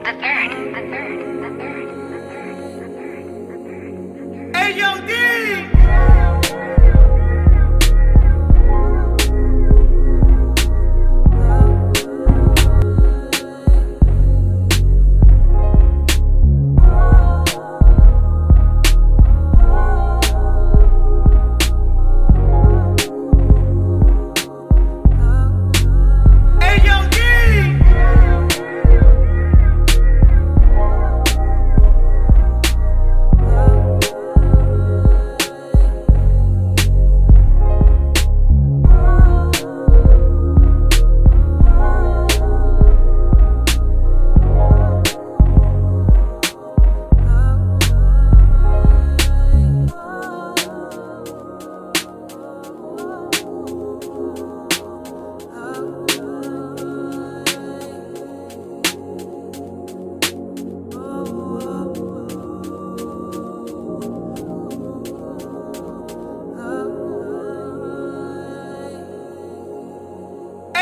Hey, yo, D!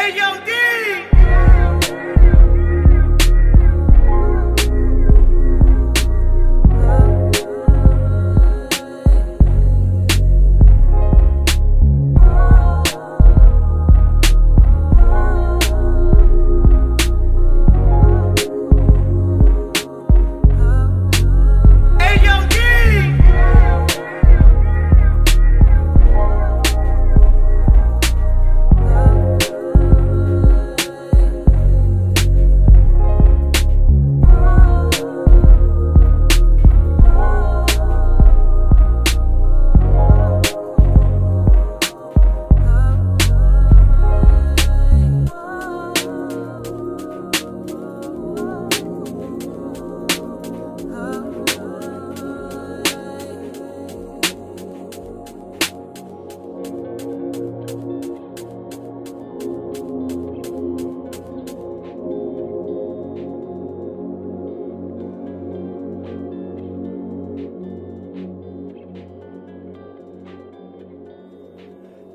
Hey, yo, D!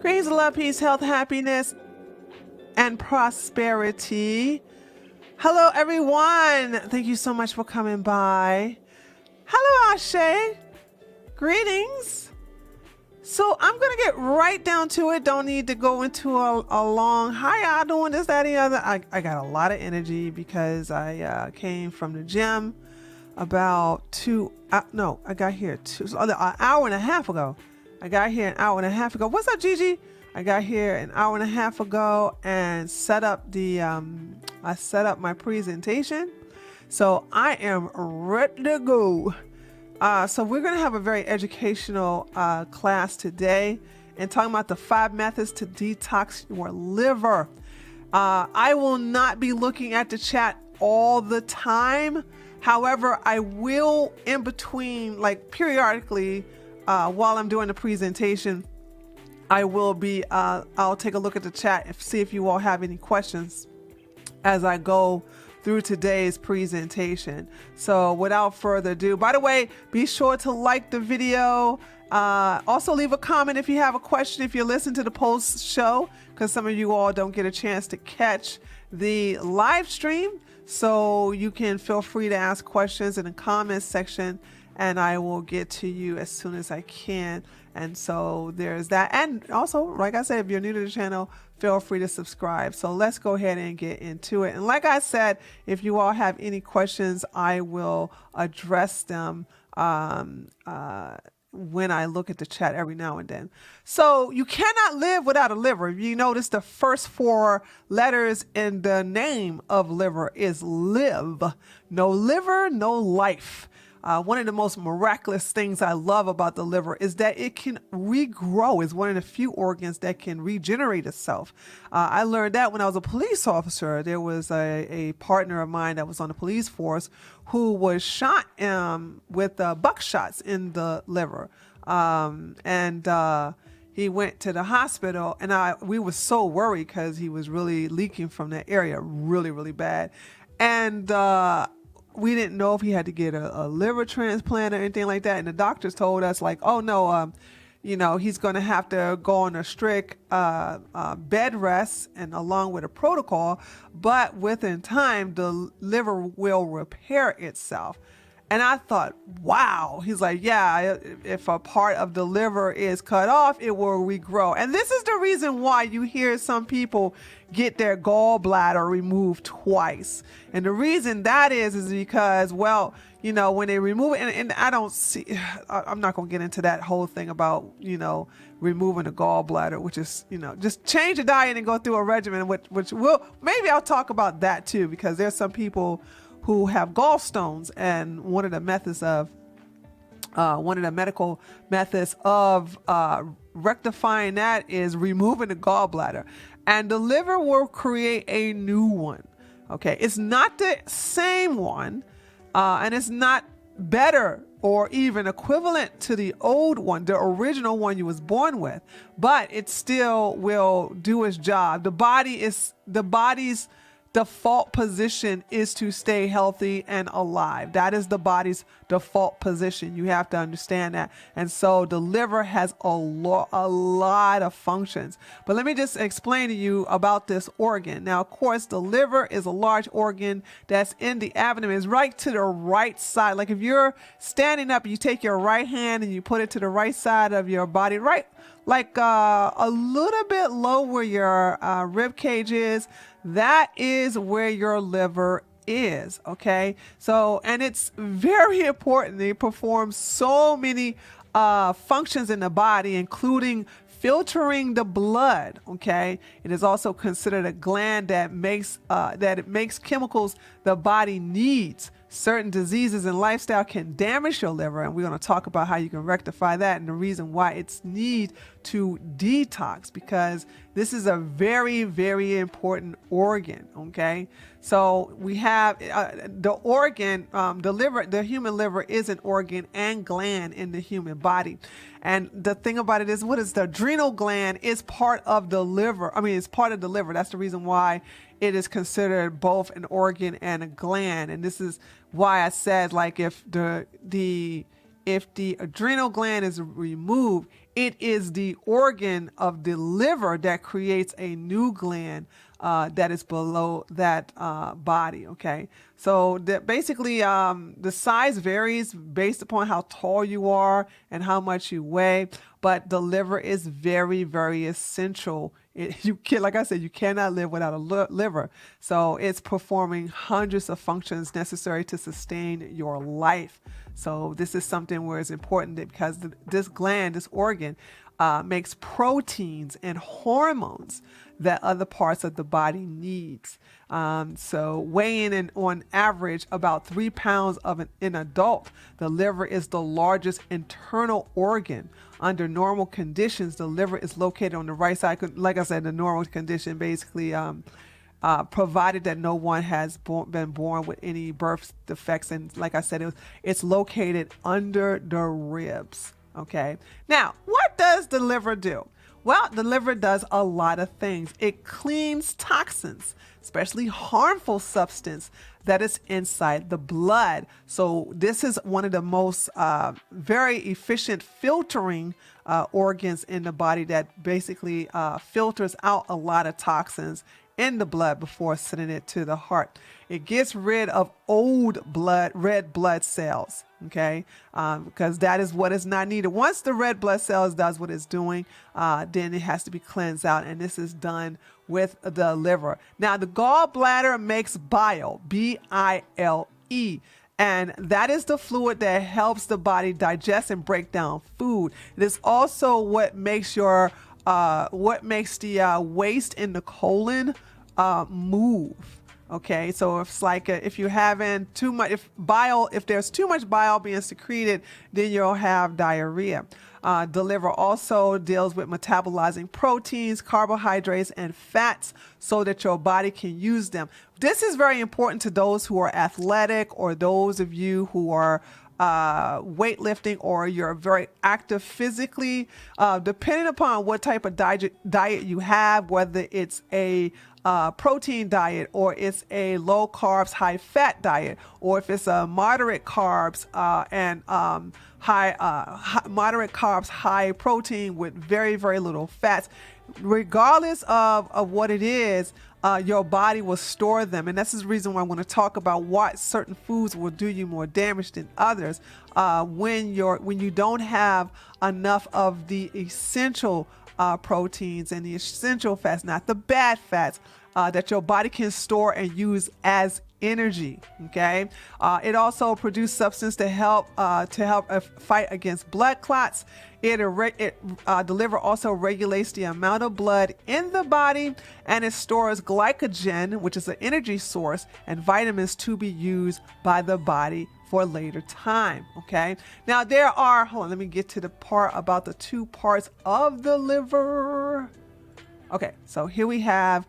Greetings, love, peace, health, happiness, and prosperity. Hello, everyone. Thank you so much for coming by. Hello, Ashe. Greetings. So I'm going to get right down to it. Don't need to go into a long, hi, y'all doing this, that, and the other. I got a lot of energy because I came from the gym about I got here an hour and a half ago. I got here an hour and a half ago. What's up, Gigi? I got here an hour and a half ago and set up I set up my presentation. So I am ready to go. So we're going to have a very educational class today and talking about the 5 methods to detox your liver. I will not be looking at the chat all the time. However, I will in between, like periodically, while I'm doing the presentation, I will be, I'll take a look at the chat and see if you all have any questions as I go through today's presentation. So without further ado, by the way, be sure to like the video. Also leave a comment if you have a question, if you listen to the post show, because some of you all don't get a chance to catch the live stream. So you can feel free to ask questions in the comments section and I will get to you as soon as I can. And so there's that. And also, like I said, if you're new to the channel, feel free to subscribe. So let's go ahead and get into it. And like I said, if you all have any questions, I will address them when I look at the chat every now and then. So you cannot live without a liver. If you notice, the first 4 letters in the name of liver is live. No liver, no life. One of the most miraculous things I love about the liver is that it can regrow. It's one of the few organs that can regenerate itself. I learned that when I was a police officer. There was a partner of mine that was on the police force who was shot with buckshots in the liver. He went to the hospital, and we were so worried because he was really leaking from that area, really, really bad. And we didn't know if he had to get a liver transplant or anything like that. And the doctors told us, like, oh no, he's going to have to go on a strict bed rest and along with a protocol, but within time, the liver will repair itself. And I thought, wow. He's like, yeah, if a part of the liver is cut off, it will regrow. And this is the reason why you hear some people get their gallbladder removed twice. And the reason that is because, well, when they remove it, and I don't see, I'm not going to get into that whole thing about, removing the gallbladder, which is, just change the diet and go through a regimen, which maybe I'll talk about that too, because there's some people who have gallstones, and one of the medical methods of rectifying that is removing the gallbladder, and the liver will create a new one. Okay, it's not the same one, and it's not better or even equivalent to the old one, the original one you was born with, but it still will do its job. The body's default position is to stay healthy and alive. That is the body's default position. You have to understand that. And so the liver has a lot of functions. But let me just explain to you about this organ. Now, of course, the liver is a large organ that's in the abdomen. It's right to the right side. Like if you're standing up, you take your right hand and you put it to the right side of your body, right? Like a little bit low where your rib cage is. That is where your liver is. Okay. So, and it's very important. It performs so many functions in the body, including filtering the blood. Okay. It is also considered a gland that makes chemicals the body needs. Certain diseases and lifestyle can damage your liver, and we're going to talk about how you can rectify that and the reason why it's need to detox, because this is a very, very important organ. Okay, so we have the organ, the liver. The human liver is an organ and gland in the human body, and the thing about it is, what is the adrenal gland is part of the liver. I mean, it's part of the liver. That's the reason why it is considered both an organ and a gland. And this is why I said, like, if the adrenal gland is removed, it is the organ of the liver that creates a new gland that is below that body. Okay, so that basically the size varies based upon how tall you are and how much you weigh, but the liver is very, very essential. Like I said, you cannot live without a liver. So it's performing hundreds of functions necessary to sustain your life. So this is something where it's important because this gland, this organ, makes proteins and hormones that other parts of the body needs. So weighing in on average about 3 pounds of an adult, the liver is the largest internal organ. Under normal conditions, the liver is located on the right side. Like I said, the normal condition basically provided that no one has been born with any birth defects. And like I said, it's located under the ribs. Okay. Now, what does the liver do? Well, the liver does a lot of things. It cleans toxins, especially harmful substance that is inside the blood. So this is one of the most very efficient filtering organs in the body that basically filters out a lot of toxins in the blood before sending it to the heart. It gets rid of old red blood cells, okay, because that is what is not needed. Once the red blood cells does what it's doing, then it has to be cleansed out, and this is done with the liver. Now, the gallbladder makes bile, B-I-L-E, and that is the fluid that helps the body digest and break down food. It is also what makes the waste in the colon move. Okay, so it's like if you're having too much, if there's too much bile being secreted, then you'll have diarrhea. The liver also deals with metabolizing proteins, carbohydrates, and fats so that your body can use them. This is very important to those who are athletic or those of you who are weightlifting or you're very active physically, depending upon what type of diet you have, whether it's a protein diet, or it's a low carbs, high fat diet, or if it's a moderate carbs and moderate carbs, high protein with very, very little fats. Regardless of what it is, your body will store them. And that's the reason why I want to talk about what certain foods will do you more damage than others when you don't have enough of the essential proteins and the essential fats, not the bad fats, that your body can store and use as energy. Okay. It also produces substance to help fight against blood clots. The liver also regulates the amount of blood in the body, and it stores glycogen, which is an energy source, and vitamins to be used by the body for a later time. Okay. Now hold on, let me get to the part about the two parts of the liver. Okay. So here we have,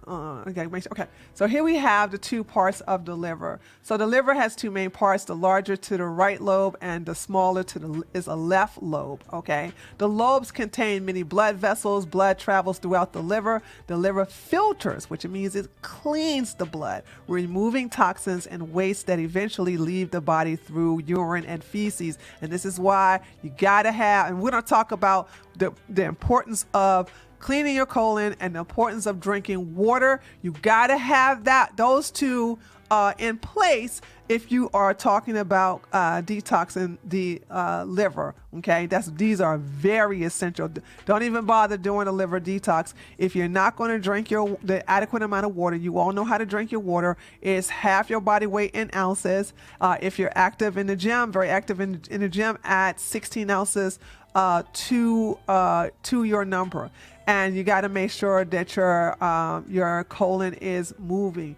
okay, so here we have the two parts of the liver. So the liver has two main parts, the larger to the right lobe and the smaller is a left lobe, okay? The lobes contain many blood vessels. Blood travels throughout the liver. The liver filters, which means it cleans the blood, removing toxins and waste that eventually leave the body through urine and feces. And this is why you gotta have, and we're gonna talk about the importance of cleaning your colon and the importance of drinking water. You gotta have those two in place if you are talking about detoxing the liver. Okay, these are very essential. Don't even bother doing a liver detox if you're not going to drink the adequate amount of water. You all know how to drink your water. It's half your body weight in ounces. If you're active in the gym, very active in the gym, add 16 ounces to your number. And you got to make sure that your colon is moving.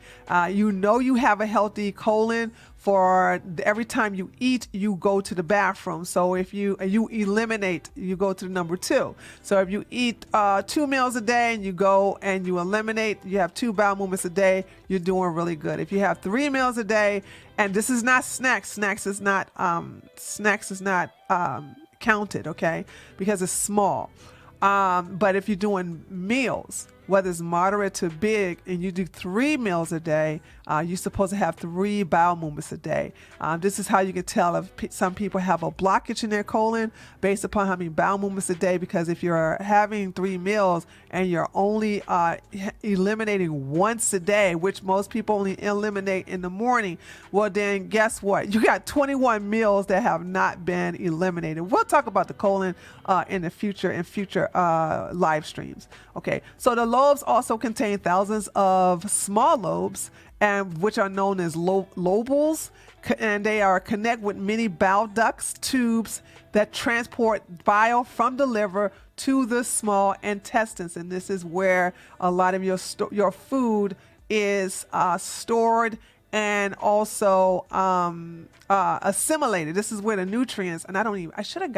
You have a healthy colon for every time you eat, you go to the bathroom. So if you eliminate, you go to number 2. So if you eat 2 meals a day and you go and you eliminate, you have 2 bowel movements a day, you're doing really good. If you have 3 meals a day, and this is not snacks, snacks is not counted, okay, because it's small. But if you're doing meals, whether it's moderate to big, and you do 3 meals a day, you're supposed to have 3 bowel movements a day. This is how you can tell if some people have a blockage in their colon based upon how many bowel movements a day, because if you're having 3 meals and you're only eliminating once a day, which most people only eliminate in the morning, well then guess what? You got 21 meals that have not been eliminated. We'll talk about the colon in future live streams. Okay, so the lobes also contain thousands of small lobes, and which are known as lobules, and they are connect with many bile ducts, tubes that transport bile from the liver to the small intestines. And this is where a lot of your food is stored and also assimilated. This is where the nutrients, and I should have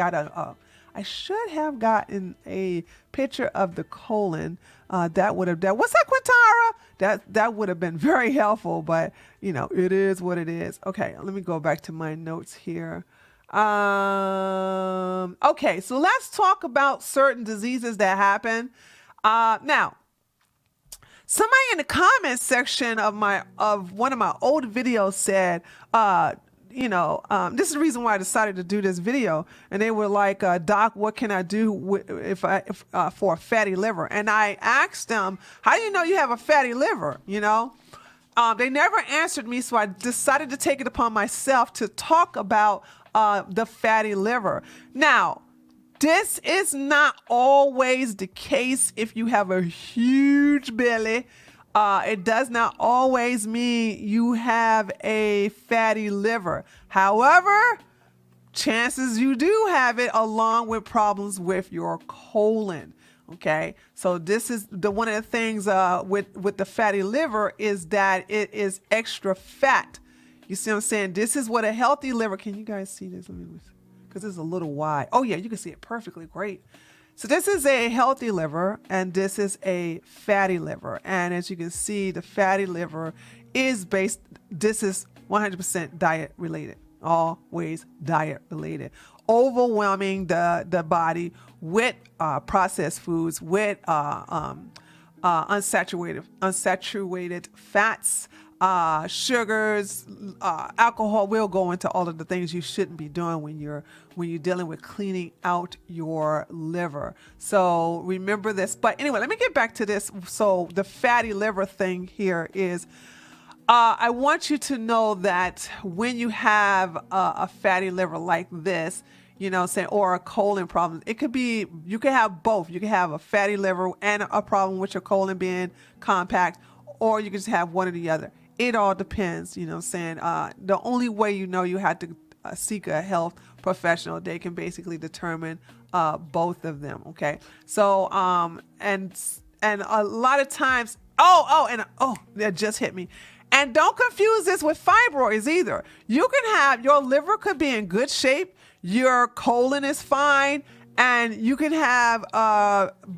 gotten a picture of the colon. What's that, Quintara? That would have been very helpful, but it is what it is. Okay, let me go back to my notes here. Okay, so let's talk about certain diseases that happen. Now, somebody in the comments section of one of my old videos said, this is the reason why I decided to do this video. And they were like, Doc, what can I do for a fatty liver? And I asked them, how do you know you have a fatty liver? They never answered me. So I decided to take it upon myself to talk about the fatty liver. Now, this is not always the case if you have a huge belly. It does not always mean you have a fatty liver. However, chances you do have it, along with problems with your colon. Okay, so this is one of the things with the fatty liver is that it is extra fat. You see what I'm saying? This is what a healthy liver. Can you guys see this? Because it's a little wide. Oh yeah, you can see it perfectly. Great. So this is a healthy liver, and this is a fatty liver. And as you can see, the fatty liver is this is 100% diet related, always diet related. overwhelming the body with processed foods, with unsaturated fats, sugars, alcohol. We'll go into all of the things you shouldn't be doing when you're dealing with cleaning out your liver. So remember this. But anyway, let me get back to this. So the fatty liver thing here is, I want you to know that when you have a fatty liver like this, saying, or a colon problem, it could be, you can have both. You can have a fatty liver and a problem with your colon being compact, or you can just have one or the other. It all depends, the only way you have to seek a health professional. They can basically determine both of them, okay? So, and a lot of times, that just hit me. And don't confuse this with fibroids either. You can have, your liver could be in good shape, your colon is fine, and you can have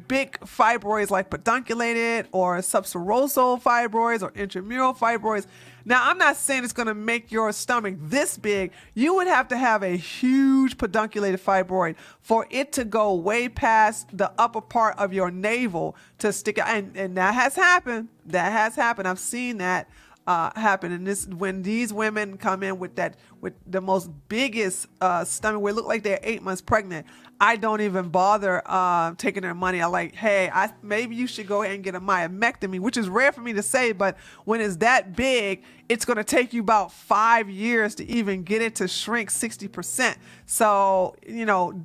big fibroids like pedunculated or subserosal fibroids or intramural fibroids. Now, I'm not saying it's going to make your stomach this big. You would have to have a huge pedunculated fibroid for it to go way past the upper part of your navel to stick out. And that has happened. That has happened. I've seen that happen. And this, when these women come in with the most biggest stomach, where it look like they're 8 months pregnant, I don't even bother taking their money. I'm like, hey, maybe you should go ahead and get a myomectomy, which is rare for me to say, but when it's that big, it's going to take you about 5 years to even get it to shrink 60%. So,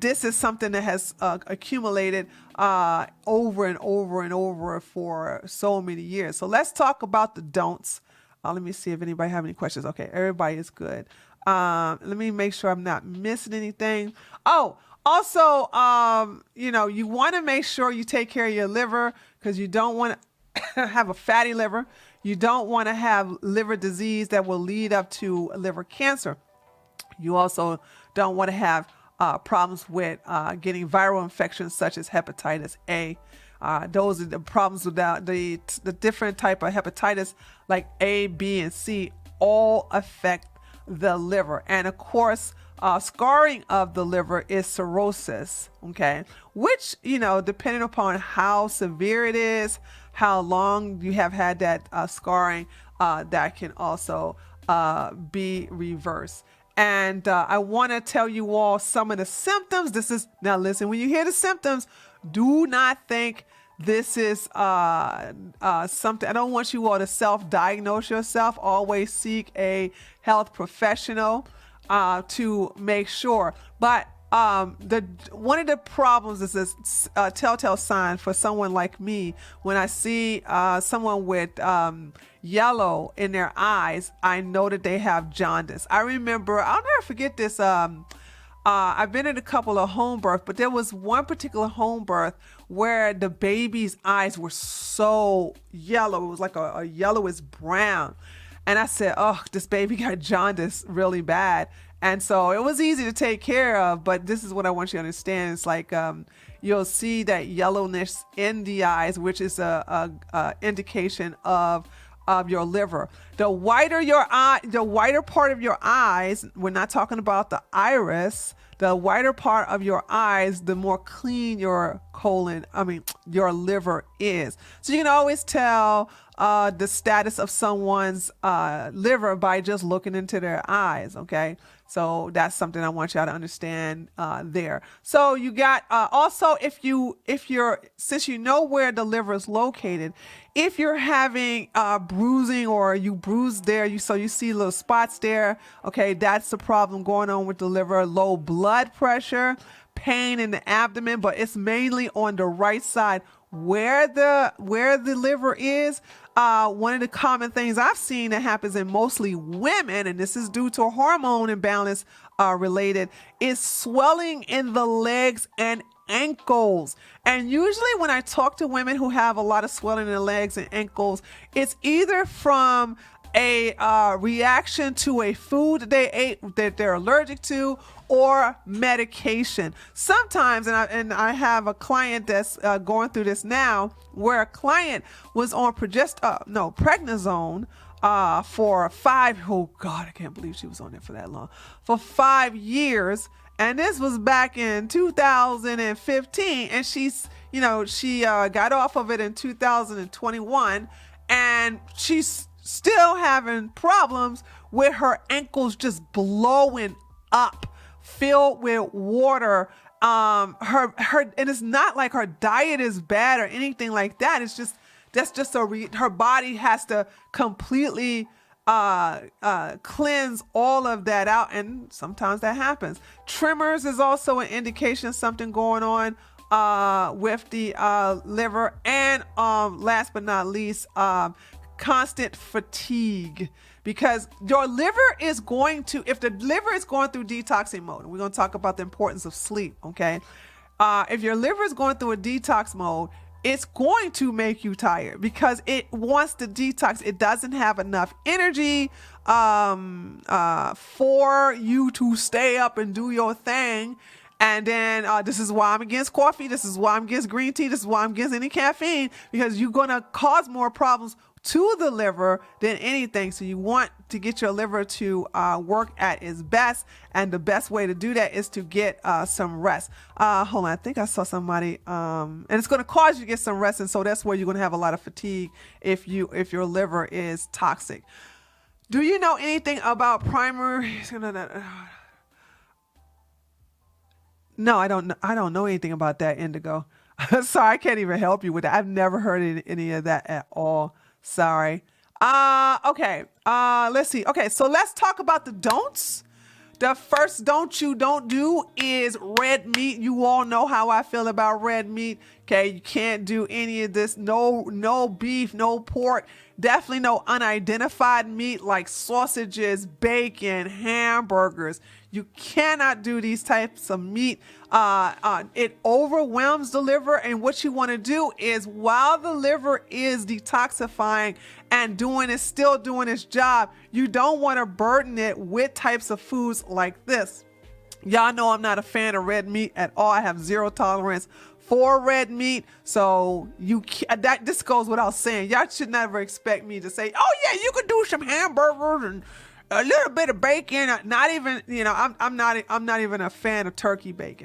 this is something that has accumulated over and over and over for so many years. So let's talk about the don'ts. Let me see if anybody have any questions. Okay, everybody is good. Let me make sure I'm not missing anything. Oh, also, you want to make sure you take care of your liver, because you don't want to have a fatty liver. You don't want to have liver disease that will lead up to liver cancer. You also don't want to have problems with getting viral infections such as hepatitis A. Those are the problems with the different type of hepatitis like A, B, and C all affect the liver. And of course, scarring of the liver is cirrhosis, okay? Which, depending upon how severe it is, how long you have had that scarring, that can also be reversed. And I want to tell you all some of the symptoms. Now listen, when you hear the symptoms, do not think this is something. I don't want you all to self-diagnose yourself. Always seek a health professional to make sure. But one of the problems is this telltale sign for someone like me. When I see someone with yellow in their eyes, I know that they have jaundice. I remember, I'll never forget this. I've been in a couple of home births, but there was one particular home birth where the baby's eyes were so yellow. It was like a yellowish brown. And I said, oh, this baby got jaundice really bad. And so it was easy to take care of, but this is what I want you to understand. It's like you'll see that yellowness in the eyes, which is a indication of your liver. The whiter your eye, the whiter part of your eyes, we're not talking about the iris, the whiter part of your eyes, the more clean your your liver is. So you can always tell the status of someone's liver by just looking into their eyes, okay? So that's something I want y'all to understand there. So you got also, since you know where the liver is located, if you're having bruising or you bruised there, so you see little spots there, okay, that's the problem going on with the liver. Low blood pressure, pain in the abdomen, but it's mainly on the right side where the liver is. One of the common things I've seen that happens in mostly women, and this is due to a hormone imbalance related, is swelling in the legs and ankles. And usually when I talk to women who have a lot of swelling in the legs and ankles, it's either from a reaction to a food that they ate that they're allergic to, or medication. Sometimes, and I have a client that's going through this now, where a client was on prednisone for oh God, I can't believe she was on there for that long, for 5 years. And this was back in 2015. And she got off of it in 2021. And she's still having problems with her ankles just blowing up, filled with water. And it's not like her diet is bad or anything like that. It's just, her body has to completely cleanse all of that out, and sometimes that happens. Tremors is also an indication of something going on with the liver, and last but not least, constant fatigue, because your liver is going to, if the liver is going through detoxing mode, and we're going to talk about the importance of sleep, okay? If your liver is going through a detox mode, it's going to make you tired because it wants to detox. It doesn't have enough energy for you to stay up and do your thing. And then this is why I'm against coffee. This is why I'm against green tea. This is why I'm against any caffeine, because you're going to cause more problems to the liver than anything. So you want to get your liver to work at its best. And the best way to do that is to get some rest. Hold on. I think I saw somebody, and it's going to cause you to get some rest. And so that's where you're going to have a lot of fatigue if your liver is toxic. Do you know anything about primary? No, I don't know anything about that, Indigo. Sorry, I can't even help you with that. I've never heard any of that at all. Sorry. Okay. Let's see. Okay. So let's talk about the don'ts. The first don't do is red meat. You all know how I feel about red meat. Okay. You can't do any of this. No beef, no pork, definitely no unidentified meat like sausages, bacon, hamburgers. You cannot do these types of meat. It overwhelms the liver. And what you want to do is, while the liver is detoxifying and still doing its job, you don't want to burden it with types of foods like this. Y'all know I'm not a fan of red meat at all. I have zero tolerance for red meat. So this goes without saying. Y'all should never expect me to say, oh yeah, you could do some hamburgers and a little bit of bacon. Not even, I'm not even a fan of turkey bacon.